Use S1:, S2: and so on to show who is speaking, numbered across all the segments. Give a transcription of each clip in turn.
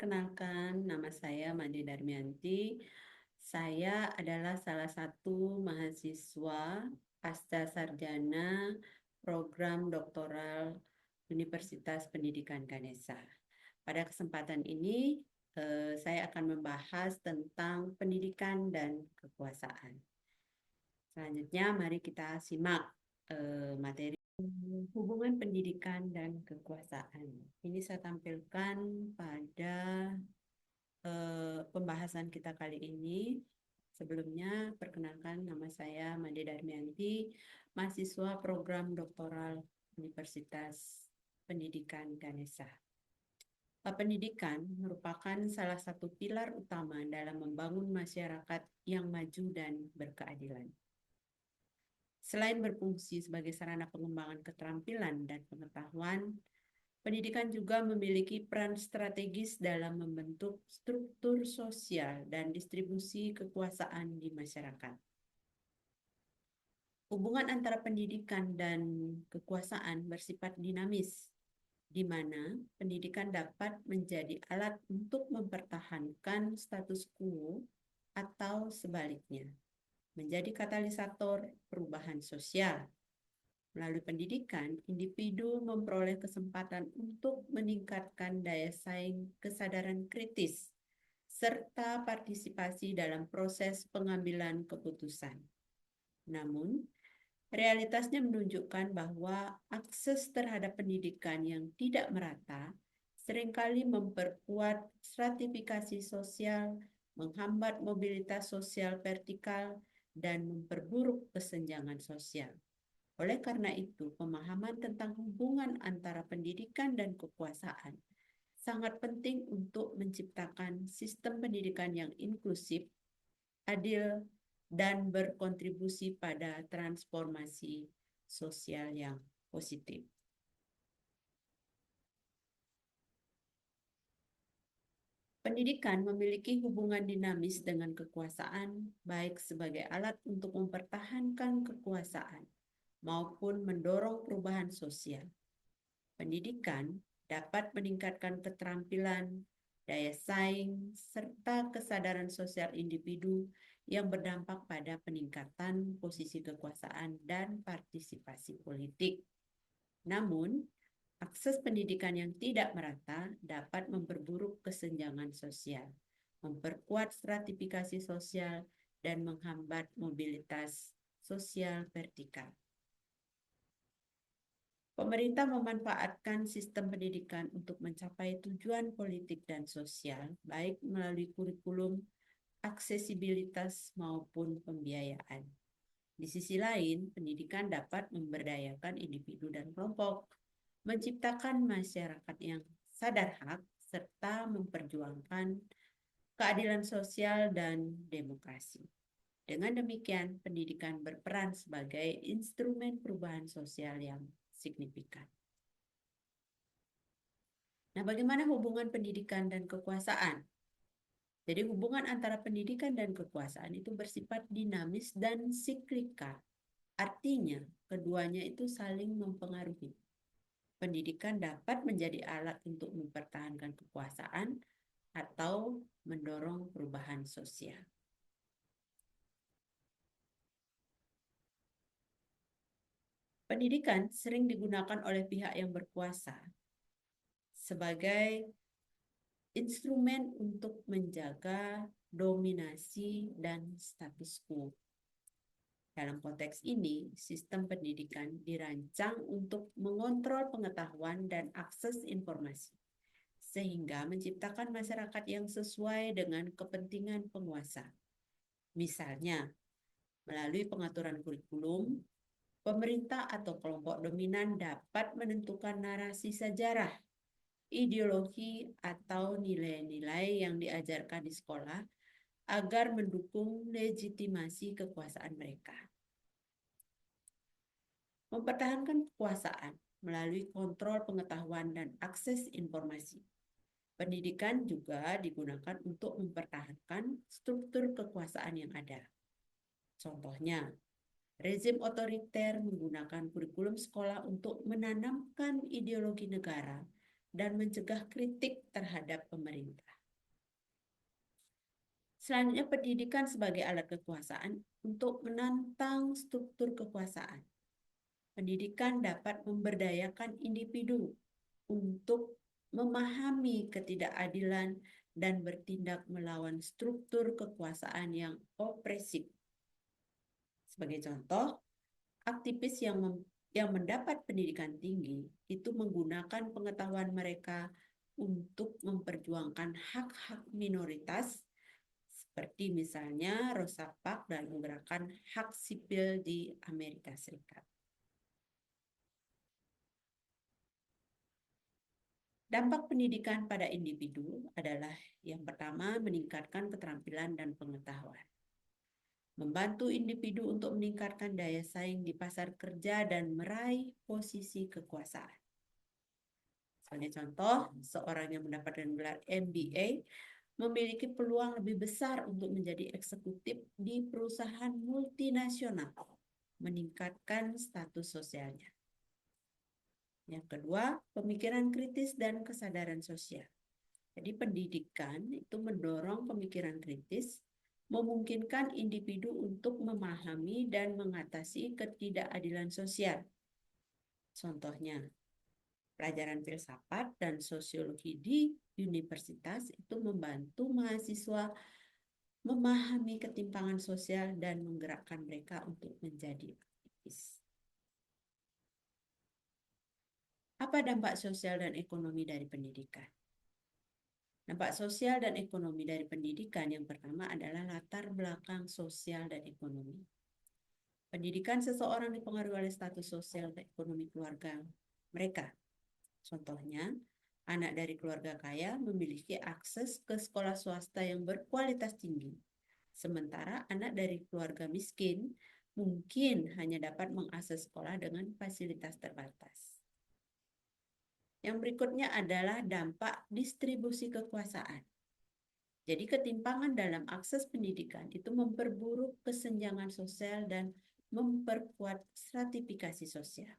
S1: Kenalkan, nama saya Made Darmianti. Saya adalah salah satu mahasiswa pasca sarjana program doktoral Universitas Pendidikan Ganesha. Pada kesempatan ini, saya akan membahas tentang pendidikan dan kekuasaan. Selanjutnya, mari kita simak materi hubungan pendidikan dan kekuasaan. Ini saya tampilkan pada pembahasan kita kali ini. Sebelumnya, perkenalkan nama saya Made Darmianti, mahasiswa program doktoral Universitas Pendidikan Ganesha. Pendidikan merupakan salah satu pilar utama dalam membangun masyarakat yang maju dan berkeadilan. Selain berfungsi sebagai sarana pengembangan keterampilan dan pengetahuan, pendidikan juga memiliki peran strategis dalam membentuk struktur sosial dan distribusi kekuasaan di masyarakat. Hubungan antara pendidikan dan kekuasaan bersifat dinamis, di mana pendidikan dapat menjadi alat untuk mempertahankan status quo atau sebaliknya, menjadi katalisator perubahan sosial. Melalui pendidikan, individu memperoleh kesempatan untuk meningkatkan daya saing, kesadaran kritis, serta partisipasi dalam proses pengambilan keputusan. Namun, realitasnya menunjukkan bahwa akses terhadap pendidikan yang tidak merata seringkali memperkuat stratifikasi sosial, menghambat mobilitas sosial vertikal, dan memperburuk kesenjangan sosial. Oleh karena itu, pemahaman tentang hubungan antara pendidikan dan kekuasaan sangat penting untuk menciptakan sistem pendidikan yang inklusif, adil, dan berkontribusi pada transformasi sosial yang positif. Pendidikan memiliki hubungan dinamis dengan kekuasaan, baik sebagai alat untuk mempertahankan kekuasaan maupun mendorong perubahan sosial. Pendidikan dapat meningkatkan keterampilan, daya saing, serta kesadaran sosial individu yang berdampak pada peningkatan posisi kekuasaan dan partisipasi politik. Namun, akses pendidikan yang tidak merata dapat memperburuk kesenjangan sosial, memperkuat stratifikasi sosial, dan menghambat mobilitas sosial vertikal. Pemerintah memanfaatkan sistem pendidikan untuk mencapai tujuan politik dan sosial, baik melalui kurikulum, aksesibilitas, maupun pembiayaan. Di sisi lain, pendidikan dapat memberdayakan individu dan kelompok, menciptakan masyarakat yang sadar hak, serta memperjuangkan keadilan sosial dan demokrasi. Dengan demikian, pendidikan berperan sebagai instrumen perubahan sosial yang signifikan. Nah, bagaimana hubungan pendidikan dan kekuasaan? Jadi hubungan antara pendidikan dan kekuasaan itu bersifat dinamis dan siklikal. Artinya, keduanya itu saling mempengaruhi. Pendidikan dapat menjadi alat untuk mempertahankan kekuasaan atau mendorong perubahan sosial. Pendidikan sering digunakan oleh pihak yang berkuasa sebagai instrumen untuk menjaga dominasi dan status quo. Dalam konteks ini, sistem pendidikan dirancang untuk mengontrol pengetahuan dan akses informasi, sehingga menciptakan masyarakat yang sesuai dengan kepentingan penguasa. Misalnya, melalui pengaturan kurikulum, pemerintah atau kelompok dominan dapat menentukan narasi sejarah, ideologi, atau nilai-nilai yang diajarkan di sekolah agar mendukung legitimasi kekuasaan mereka. Mempertahankan kekuasaan melalui kontrol pengetahuan dan akses informasi. Pendidikan juga digunakan untuk mempertahankan struktur kekuasaan yang ada. Contohnya, rezim otoriter menggunakan kurikulum sekolah untuk menanamkan ideologi negara dan mencegah kritik terhadap pemerintah. Selanjutnya, pendidikan sebagai alat kekuasaan untuk menantang struktur kekuasaan. Pendidikan dapat memberdayakan individu untuk memahami ketidakadilan dan bertindak melawan struktur kekuasaan yang opresif. Sebagai contoh, aktivis yang mendapat pendidikan tinggi itu menggunakan pengetahuan mereka untuk memperjuangkan hak-hak minoritas, seperti misalnya Rosa Parks dan gerakan hak sipil di Amerika Serikat. Dampak pendidikan pada individu adalah yang pertama, meningkatkan keterampilan dan pengetahuan. Membantu individu untuk meningkatkan daya saing di pasar kerja dan meraih posisi kekuasaan. Sebagai contoh, seorang yang mendapatkan gelar MBA memiliki peluang lebih besar untuk menjadi eksekutif di perusahaan multinasional, meningkatkan status sosialnya. Yang kedua, pemikiran kritis dan kesadaran sosial. Jadi pendidikan itu mendorong pemikiran kritis, memungkinkan individu untuk memahami dan mengatasi ketidakadilan sosial. Contohnya, pelajaran filsafat dan sosiologi di universitas itu membantu mahasiswa memahami ketimpangan sosial dan menggerakkan mereka untuk menjadi aktivis. Apa dampak sosial dan ekonomi dari pendidikan? Dampak sosial dan ekonomi dari pendidikan yang pertama adalah latar belakang sosial dan ekonomi. Pendidikan seseorang dipengaruhi oleh status sosial dan ekonomi keluarga mereka. Contohnya, anak dari keluarga kaya memiliki akses ke sekolah swasta yang berkualitas tinggi, sementara anak dari keluarga miskin mungkin hanya dapat mengakses sekolah dengan fasilitas terbatas. Yang berikutnya adalah dampak distribusi kekuasaan. Jadi ketimpangan dalam akses pendidikan itu memperburuk kesenjangan sosial dan memperkuat stratifikasi sosial.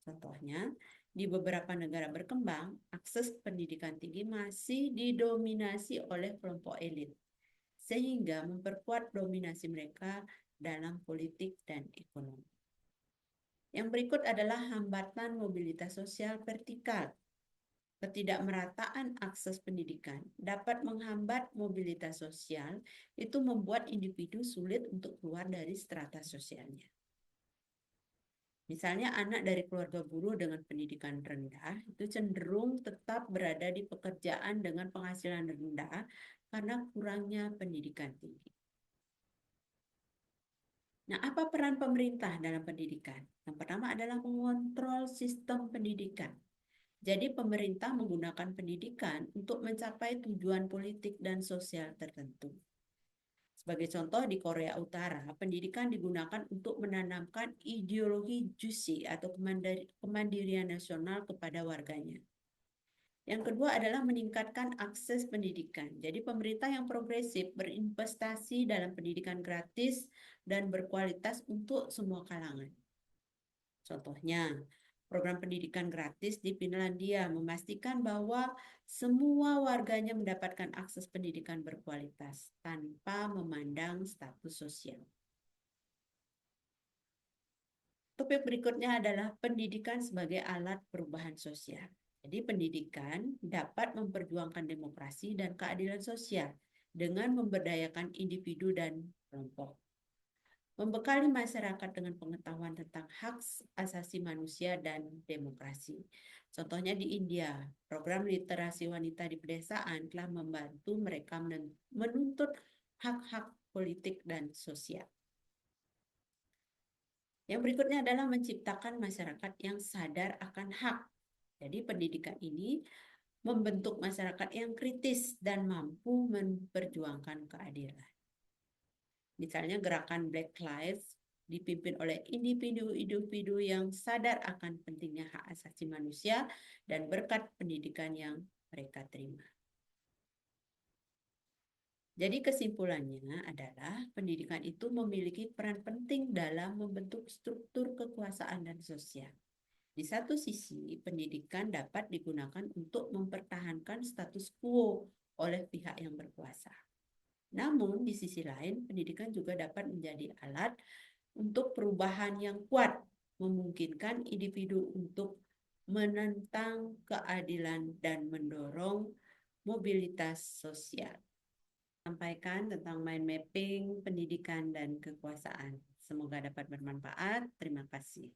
S1: Contohnya, di beberapa negara berkembang, akses pendidikan tinggi masih didominasi oleh kelompok elit, sehingga memperkuat dominasi mereka dalam politik dan ekonomi. Yang berikut adalah hambatan mobilitas sosial vertikal. Ketidakmerataan akses pendidikan dapat menghambat mobilitas sosial, itu membuat individu sulit untuk keluar dari strata sosialnya. Misalnya anak dari keluarga buruh dengan pendidikan rendah itu cenderung tetap berada di pekerjaan dengan penghasilan rendah karena kurangnya pendidikan tinggi. Nah, apa peran pemerintah dalam pendidikan? Yang pertama adalah mengontrol sistem pendidikan. Jadi pemerintah menggunakan pendidikan untuk mencapai tujuan politik dan sosial tertentu. Sebagai contoh, di Korea Utara, pendidikan digunakan untuk menanamkan ideologi Juche atau kemandirian nasional kepada warganya. Yang kedua adalah meningkatkan akses pendidikan. Jadi pemerintah yang progresif berinvestasi dalam pendidikan gratis dan berkualitas untuk semua kalangan. Contohnya, program pendidikan gratis di Finlandia memastikan bahwa semua warganya mendapatkan akses pendidikan berkualitas tanpa memandang status sosial. Topik berikutnya adalah pendidikan sebagai alat perubahan sosial. Jadi pendidikan dapat memperjuangkan demokrasi dan keadilan sosial dengan memberdayakan individu dan kelompok. Membekali masyarakat dengan pengetahuan tentang hak asasi manusia dan demokrasi. Contohnya di India, program literasi wanita di pedesaan telah membantu mereka menuntut hak-hak politik dan sosial. Yang berikutnya adalah menciptakan masyarakat yang sadar akan hak. Jadi pendidikan ini membentuk masyarakat yang kritis dan mampu memperjuangkan keadilan. Misalnya gerakan Black Lives dipimpin oleh individu-individu yang sadar akan pentingnya hak asasi manusia dan berkat pendidikan yang mereka terima. Jadi kesimpulannya adalah pendidikan itu memiliki peran penting dalam membentuk struktur kekuasaan dan sosial. Di satu sisi, pendidikan dapat digunakan untuk mempertahankan status quo oleh pihak yang berkuasa. Namun, di sisi lain, pendidikan juga dapat menjadi alat untuk perubahan yang kuat, memungkinkan individu untuk menentang keadilan dan mendorong mobilitas sosial. Sampaikan tentang mind mapping, pendidikan, dan kekuasaan. Semoga dapat bermanfaat. Terima kasih.